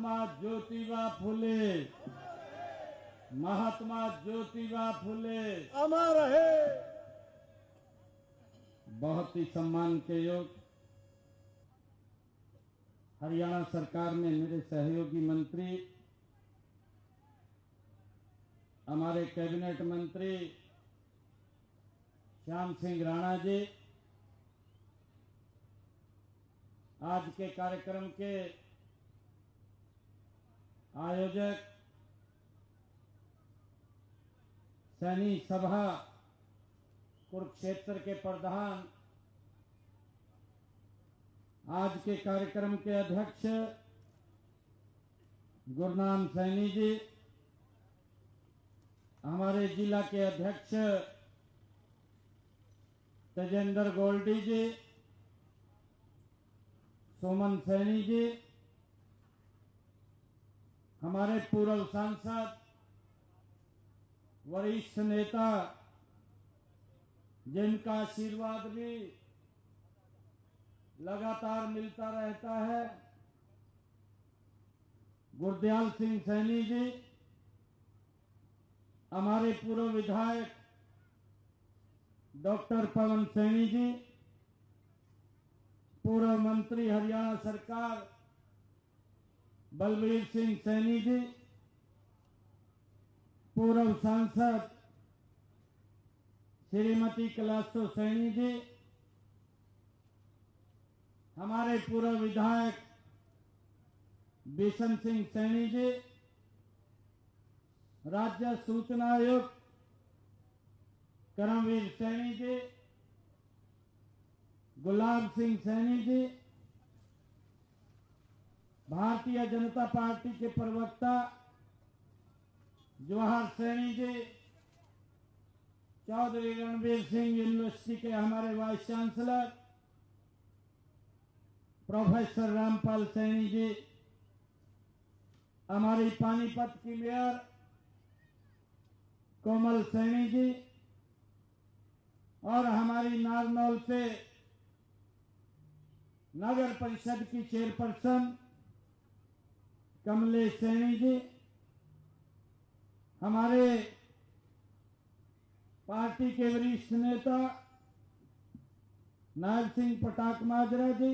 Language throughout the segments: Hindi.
महात्मा ज्योतिबा फुले, महात्मा ज्योतिबा फुले अमर रहे। बहुत ही सम्मान के योग हरियाणा सरकार में मेरे सहयोगी मंत्री, हमारे कैबिनेट मंत्री श्याम सिंह राणा जी, आज के कार्यक्रम के आयोजक, सैनी सभा कुरुक्षेत्र के प्रधान, आज के कार्यक्रम के अध्यक्ष गुरनाम सैनी जी, हमारे जिला के अध्यक्ष तेजेंद्र गोल्डी जी, सोमन सैनी जी, हमारे पूर्व सांसद, वरिष्ठ नेता जिनका आशीर्वाद भी लगातार मिलता रहता है, गुरदयाल सिंह सैनी जी, हमारे पूर्व विधायक डॉक्टर पवन सैनी जी, पूर्व मंत्री हरियाणा सरकार बलबीर सिंह सैनी जी, पूर्व सांसद श्रीमती कैलाशो सैनी जी, हमारे पूर्व विधायक बिशन सिंह सैनी जी, राज्य सूचना आयुक्त करमवीर सैनी जी, गुलाब सिंह सैनी जी, भारतीय जनता पार्टी के प्रवक्ता जवाहर सैनी जी, चौधरी रणवीर सिंह यूनिवर्सिटी के हमारे vice chancellor professor Rampal Saini ji, हमारी पानीपत की मेयर कोमल सैनी जी, और हमारी नारनौल से नगर परिषद की चेयरपर्सन कमलेश सैनी जी, हमारे पार्टी के वरिष्ठ नेता नायब सिंह पटाक माजरा जी,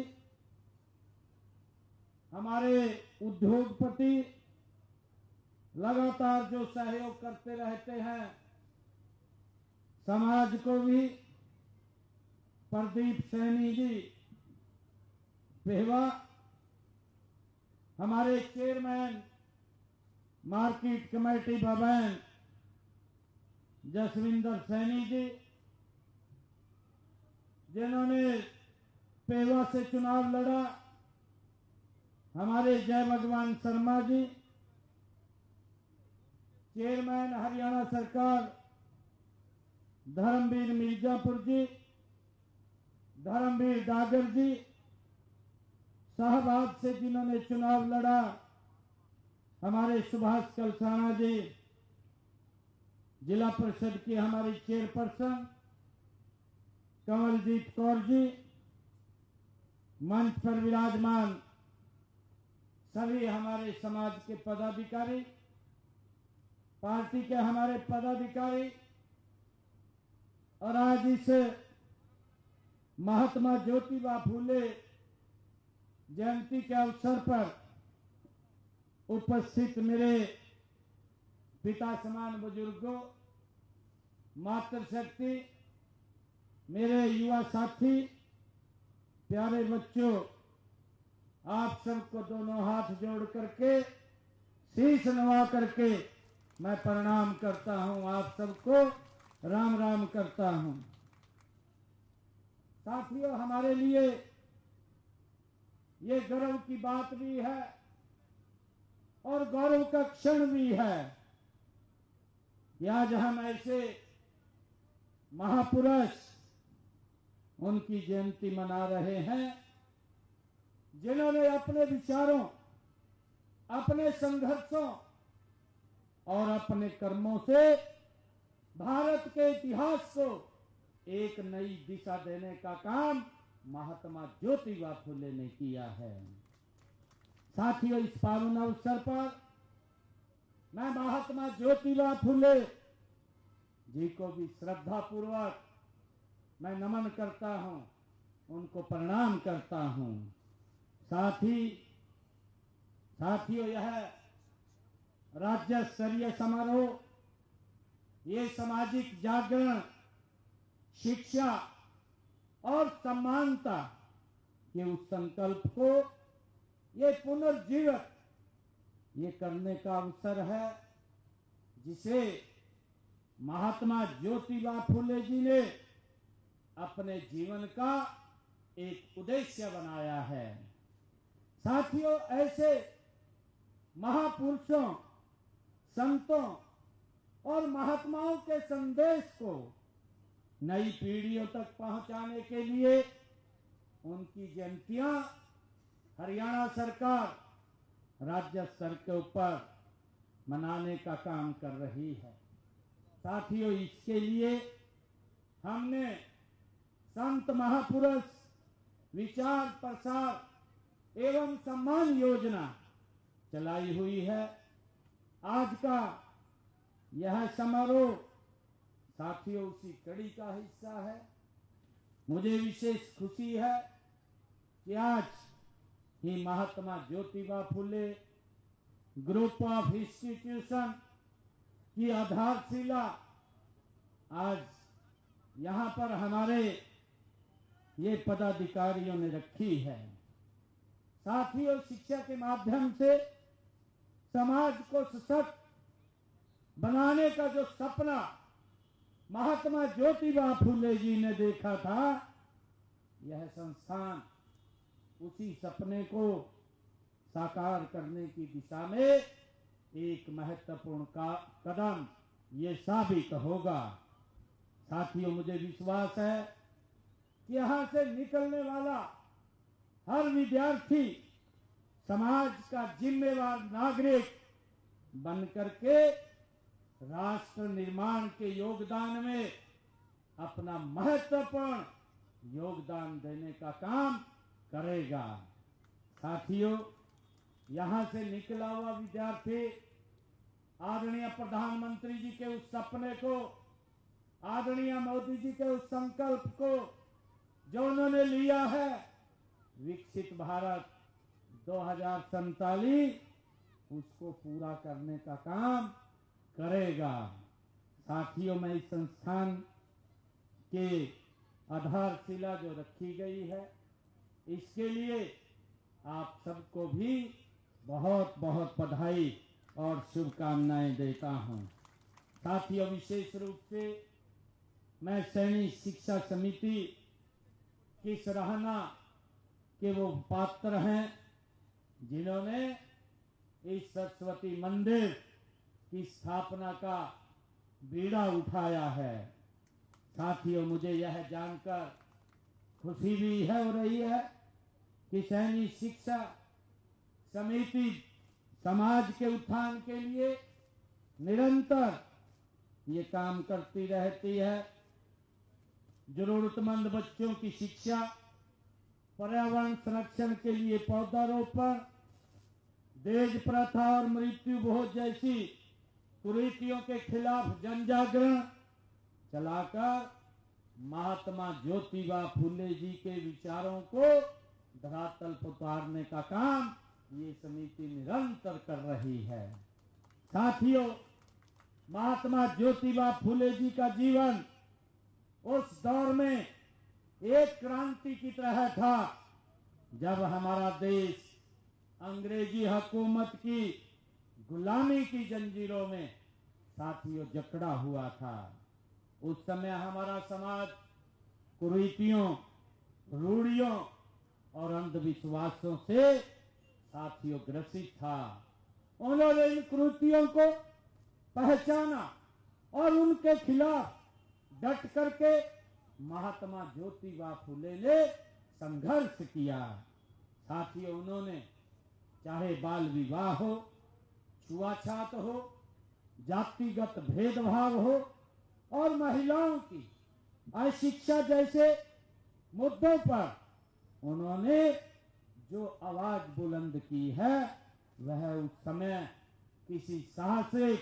हमारे उद्योगपति लगातार जो सहयोग करते रहते हैं समाज को भी, प्रदीप सैनी जी पेहवा, हमारे चेयरमैन मार्केट कमेटी भवन जसविंदर सैनी जी, जिन्होंने पेवा से चुनाव लड़ा, हमारे जय भगवान शर्मा जी, चेयरमैन हरियाणा सरकार धर्मवीर मिर्जापुर जी, धर्मवीर डागर जी, शाहबाद से जिन्होंने चुनाव लड़ा, हमारे सुभाष कलसाना जी, जिला परिषद की हमारी चेयरपर्सन कमलजीत कौर जी, मंच पर विराजमान सभी हमारे समाज के पदाधिकारी, पार्टी के हमारे पदाधिकारी, और आज इस महात्मा ज्योतिबा फुले जयंती के अवसर पर उपस्थित मेरे पिता समान बुजुर्गों, मातृशक्ति, मेरे युवा साथी, प्यारे बच्चों, आप सबको दोनों हाथ जोड़ करके, शीश नवा करके मैं प्रणाम करता हूं, आप सबको राम राम करता हूं। साथियों, हमारे लिए ये गर्व की बात भी है और गौरव का क्षण भी है कि आज हम ऐसे महापुरुष उनकी जयंती मना रहे हैं जिन्होंने अपने विचारों, अपने संघर्षों और अपने कर्मों से भारत के इतिहास को एक नई दिशा देने का काम महात्मा ज्योतिबा फुले ने किया है। साथियों, इस पावन अवसर पर मैं महात्मा ज्योतिबा फुले जी को भी श्रद्धा पूर्वक मैं नमन करता हूं, उनको प्रणाम करता हूं। साथियों, यह राज्य स्तरीय समारोह ये सामाजिक जागरण, शिक्षा और समानता के उस संकल्प को ये पुनर्जीवित ये करने का अवसर है जिसे महात्मा ज्योतिबा फुले जी ने अपने जीवन का एक उद्देश्य बनाया है। साथियों, ऐसे महापुरुषों, संतों और महात्माओं के संदेश को नई पीढ़ियों तक पहुंचाने के लिए उनकी जयंतियां हरियाणा सरकार राज्य स्तर के ऊपर मनाने का काम कर रही है। साथियों, इसके लिए हमने संत महापुरुष विचार प्रसार एवं सम्मान योजना चलाई हुई है। आज का यह समारोह साथियों उसी कड़ी का हिस्सा है। मुझे विशेष खुशी है कि आज ही Mahatma Jyotiba Phule group of institution की आधारशिला आज यहाँ पर हमारे ये पदाधिकारियों ने रखी है। साथियों, शिक्षा के माध्यम से समाज को सशक्त बनाने का जो सपना महात्मा ज्योतिबा फुले जी ने देखा था, यह संस्थान उसी सपने को साकार करने की दिशा में एक महत्वपूर्ण कदम ये साबित होगा। साथियों, मुझे विश्वास है कि यहाँ से निकलने वाला हर विद्यार्थी समाज का जिम्मेवार नागरिक बनकर के राष्ट्र निर्माण के योगदान में अपना महत्वपूर्ण योगदान देने का काम करेगा। साथियों, यहाँ से निकला हुआ विद्यार्थी आदरणीय प्रधानमंत्री जी के उस सपने को, आदरणीय मोदी जी के उस संकल्प को जो उन्होंने लिया है, विकसित भारत 2047, उसको पूरा करने का काम करेगा। साथियों, मैं इस संस्थान के आधारशिला जो रखी गई है, इसके लिए आप सबको भी बहुत बहुत बधाई और शुभकामनाएं देता हूं। साथियों, विशेष रूप से मैं सैनिक शिक्षा समिति की सराहना के वो पात्र हैं जिन्होंने इस सरस्वती मंदिर की स्थापना का बीड़ा उठाया है। साथियों, मुझे यह जानकर खुशी भी हो रही है कि सैनिक शिक्षा समिति समाज के उत्थान के लिए निरंतर ये काम करती रहती है। जरूरतमंद बच्चों की शिक्षा, पर्यावरण संरक्षण के लिए पौधारोपण, दहेज प्रथा और मृत्यु भोज जैसी कुरीतियों के खिलाफ जन जागरण चलाकर महात्मा ज्योतिबा फुले जी के विचारों को धरातल पर उतारने का काम ये समिति निरंतर कर रही है। साथियों, महात्मा ज्योतिबा फुले जी का जीवन उस दौर में एक क्रांति की तरह था जब हमारा देश अंग्रेजी हुकूमत की गुलामी की जंजीरों में साथियों जकड़ा हुआ था। उस समय हमारा समाज कुरीतियों, रूढ़ियों और अंधविश्वासों से साथियों ग्रसित था। उन्होंने इन कुरीतियों को पहचाना और उनके खिलाफ डट करके महात्मा ज्योतिबा फुले ने संघर्ष किया। साथियों, उन्होंने चाहे बाल विवाह हो, छुआछात हो, जातिगत भेदभाव हो और महिलाओं की अशिक्षा जैसे मुद्दों पर उन्होंने जो आवाज बुलंद की है वह उस समय किसी साहसिक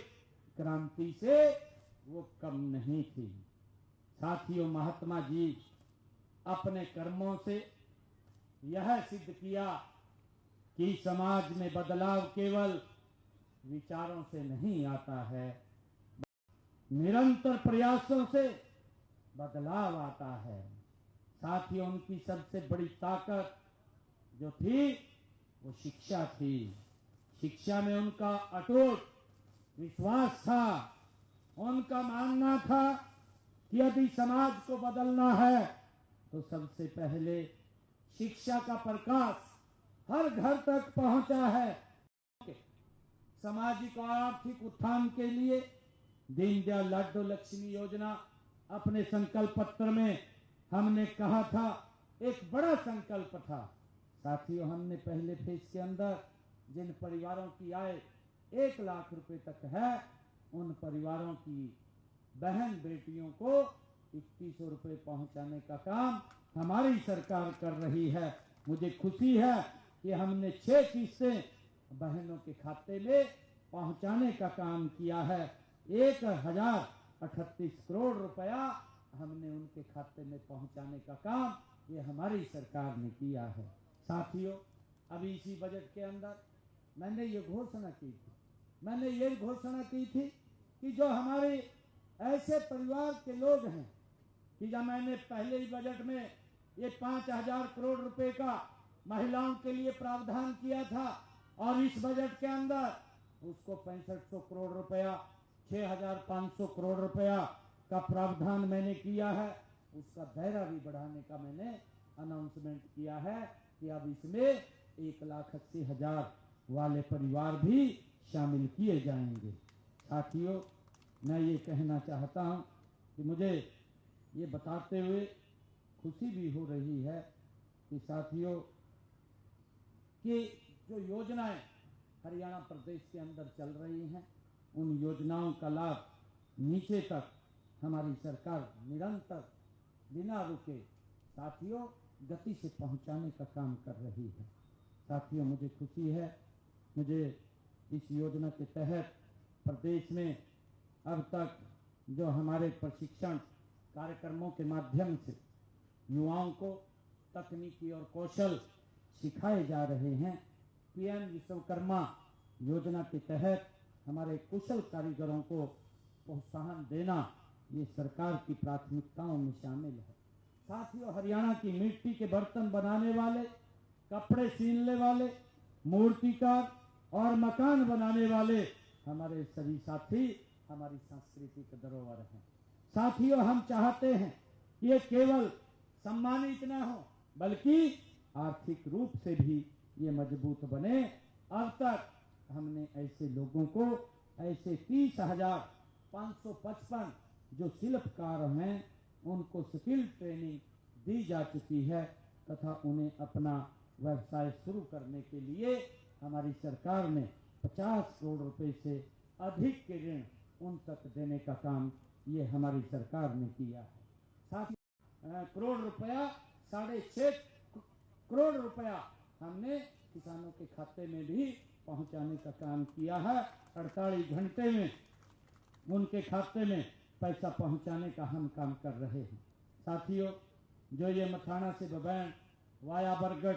क्रांति से वो कम नहीं थी। साथियों, महात्मा जी अपने कर्मों से यह सिद्ध किया कि समाज में बदलाव केवल विचारों से नहीं आता है, निरंतर प्रयासों से बदलाव आता है। साथियों, उनकी सबसे बड़ी ताकत जो थी वो शिक्षा थी। शिक्षा में उनका अटूट विश्वास था। उनका मानना था कि यदि समाज को बदलना है तो सबसे पहले शिक्षा का प्रकाश हर घर तक पहुंचा है। सामाजिक और आर्थिक उत्थान के लिए दीनदयाल लाडो लक्ष्मी योजना अपने संकल्प पत्र में हमने कहा था, एक बड़ा संकल्प था। साथियों, हमने पहले फेज के अंदर जिन परिवारों की आय 1 लाख रुपए तक है, उन परिवारों की बहन बेटियों को 2100 रुपए पहुंचाने का काम हमारी सरकार कर रही है। मुझे खुशी है कि हमने 6 किस्तें बहनों के खाते में पहुंचाने का काम किया है। 1038 करोड़ रुपया हमने उनके खाते में पहुंचाने का काम ये हमारी सरकार ने किया है। साथियों, अभी इसी बजट के अंदर मैंने ये घोषणा की थी कि जो हमारे ऐसे परिवार के लोग हैं कि जब मैंने पहले ही बजट में ये 5000 करोड़ रुपए का महिलाओं के लिए प्रावधान किया था और इस बजट के अंदर उसको 6500 करोड़ रुपया 6500 करोड़ रुपया का प्रावधान मैंने किया है। उसका दायरा भी बढ़ाने का मैंने अनाउंसमेंट किया है कि अब इसमें 1,80,000 वाले परिवार भी शामिल किए जाएंगे। साथियों, मैं ये कहना चाहता हूँ कि मुझे ये बताते हुए खुशी भी हो रही है कि साथियों कि जो योजनाएं हरियाणा प्रदेश के अंदर चल रही हैं, उन योजनाओं का लाभ नीचे तक हमारी सरकार निरंतर बिना रुके साथियों गति से पहुंचाने का काम कर रही है। साथियों, मुझे खुशी है, मुझे इस योजना के तहत प्रदेश में अब तक जो हमारे प्रशिक्षण कार्यक्रमों के माध्यम से युवाओं को तकनीकी और कौशल सिखाए जा रहे हैं। पीएम विश्वकर्मा योजना के तहत हमारे कुशल कारीगरों को प्रोत्साहन देना ये सरकार की प्राथमिकताओं में शामिल है। साथियों, हरियाणा की मिट्टी के बर्तन बनाने वाले, कपड़े सीलने वाले, मूर्तिकार और मकान बनाने वाले हमारे सभी साथी हमारी सांस्कृतिक धरोहर हैं। साथियों, हम चाहते हैं कि ये केवल सम्मानित न हो बल्कि आर्थिक रूप से भी ये मजबूत बने। अब तक हमने ऐसे लोगों को ऐसे 30,555 जो शिल्पकार हैं उनको स्किल ट्रेनिंग दी जा चुकी है तथा उन्हें अपना व्यवसाय शुरू करने के लिए हमारी सरकार ने 50 करोड़ रुपए से अधिक के ऋण उन तक देने का काम ये हमारी सरकार ने किया है। साथ ही करोड़ रुपया 6.5 करोड़ रुपया हमने किसानों के खाते में भी पहुंचाने का काम किया है। 48 घंटे में उनके खाते में पैसा पहुंचाने का हम काम कर रहे हैं। साथियों, जो ये मथाना से बबैन वाया बरगढ़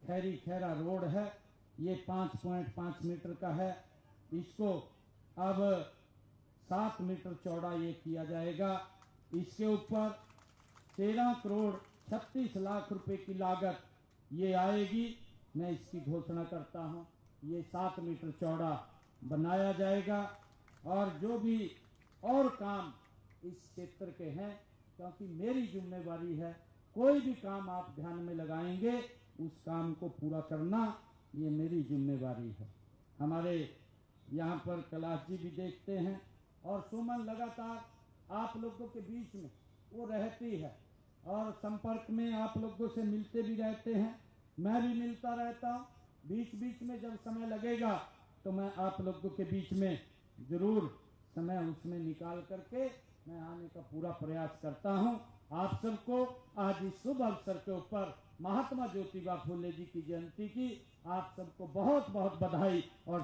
खैरी खैरा रोड है, ये 5.5 मीटर का है। इसको अब 7 मीटर चौड़ा ये किया जाएगा। इसके ऊपर 13 करोड़ 36 लाख रुपए की लागत ये आएगी। मैं इसकी घोषणा करता हूँ, ये 7 मीटर चौड़ा बनाया जाएगा और जो भी और काम इस क्षेत्र के हैं, क्योंकि मेरी जिम्मेवारी है, कोई भी काम आप ध्यान में लगाएंगे उस काम को पूरा करना ये मेरी जिम्मेवारी है। हमारे यहाँ पर कैलाश जी भी देखते हैं और सुमन लगातार आप लोगों के बीच में वो रहती है और संपर्क में आप लोगों से मिलते भी रहते हैं। मैं भी मिलता रहता हूँ। बीच बीच में जब समय लगेगा तो मैं आप लोगों के बीच में जरूर समय उसमें निकाल करके मैं आने का पूरा प्रयास करता हूँ। आप सबको आज इस शुभ अवसर के ऊपर महात्मा ज्योतिबा फूले जी की जयंती की। आप सबको बहुत बहुत बधाई और